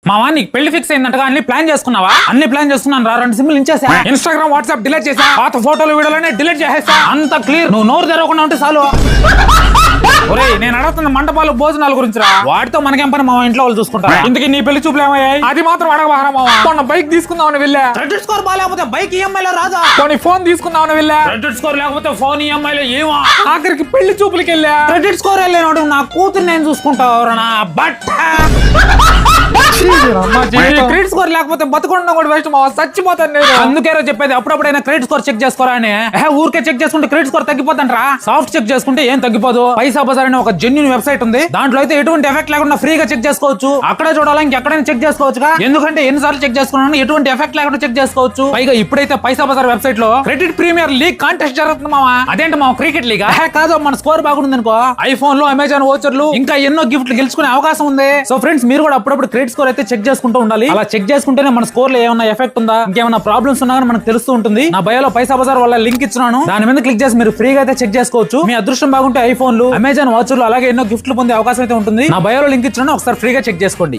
మావా నీకు పెళ్లి ఫిక్స్ అయిందంటగా అన్ని ప్లాన్ చేసుకున్నావా? అన్ని ప్లాన్ చేసుకున్నాను రా. 2 సిమ్లు ఇచ్చేసా. ఇన్స్టాగ్రామ్ వాట్సాప్ డిలీట్ చేసా. పాత ఫోటోలు వీడియోలనే డిలీట్ చేసేసా. అంత క్లియర్. నువ్వు నోరు తెరవకుండా ఉంటే చాలు. ఒరేయ్ నేను అడుగుతున్న మంటపాలు భోజనాల గురించి రా. వాటితో మనకేం పని? మా ఇంట్లో వాళ్ళు చూసుకుంటారు. ఇంతకీ నీ పెళ్లి చూపులు ఏమయ్యాయి? అది మాత్రం అడగబారా మావా. మొన్న బైక్ తీసుకుందామని వెళ్ళా. క్రెడిట్ స్కోర్ బాగాలేకపోతే బైక్ ఈఎంఐ లో రాదా? కొన్ని ఫోన్ తీసుకుందామని వెళ్ళా. క్రెడిట్ స్కోర్ లేకపోతే ఫోన్ ఈఎంఐ లో ఏమా? ఆఖరికి పెళ్లి చూపులకి వెళ్ళా. క్రెడిట్ స్కోర్ వెళ్ళినాడు నా కూతురు నేను చూసుకుంటావు నా బట్ట. క్రెడిట్ స్కోర్ లేకపోతే బతుకుండా కూడా వేస్ట్ మావా. చచ్చిపోతాను నేను. అందుకే చెప్పేది అప్పుడప్పుడైనా క్రెడిట్ స్కోర్ చెక్ చేసుకోరా అని. ఊరికే చెక్ చేసుకుంటే క్రెడిట్ స్కోర్ తగ్గిపోతుంటరా? సాఫ్ట్ చెక్ చేసుకుంటే ఏం తగ్గిపోదు. పైసా బజార్ అనే ఒక జెన్యూన్ వెబ్సైట్ ఉంది. దాంట్లో అయితే ఎటువంటి ఎఫెక్ట్ లేకుండా ఫ్రీగా చెక్ చేసుకోవచ్చు. అక్కడే చూడాలి ఇంకెక్కడైనా చెక్ చేసుకోవచ్చుగా. ఎందుకంటే ఎన్నిసార్లు చెక్ చేసుకున్నాను ఎటువంటి ఎఫెక్ట్ లేకుండా చెక్ చేసుకోవచ్చు. పైగా ఇప్పుడైతే పైసా బజార్ వెబ్సైట్ లో క్రెడిట్ ప్రీమియర్ లీగ్ కాంటెస్ట్ జరుగుతుంది మావా. అదేంటి మా క్రికెట్ లీగ్ కాదు. మన స్కోర్ బాగుంది అనుకో ఐఫోన్ లో అమెజాన్ వోచర్లు ఇంకా ఎన్నో గిఫ్ట్లు గెలుచుకునే అవకాశం ఉంది. సో ఫ్రెండ్స్ మీరు కూడా అప్పుడప్పుడు క్రెడిట్ స్కోర్ అయితే చెక్ చేసుకుంటూ ఉండాలి. అలా చెక్ చేసుకుంటేనే మన స్కోర్ లో ఏమైనా ఎఫెక్ట్ ఉందా ఇంకేమైనా ప్రాబ్లమ్స్ ఉన్నా మనకు తెలుస్తూ ఉంటుంది. నా బయోలో పైసా బజార్ వల్ల లింక్ ఇచ్చినాను. దాని మీద క్లిక్ చేసి మీరు ఫ్రీగా అయితే చెక్ చేసుకోవచ్చు. మీ అదృష్టం బాగుంటే ఐఫోన్లు అమెజాన్ వాచర్లు అలాగే ఎన్నో గిఫ్ట్లు పొందే అవకాశం అయితే ఉంటుంది. నా బయోలో లింక్ ఇచ్చినాను. ఒకసారి ఫ్రీగా చెక్ చేసుకోండి.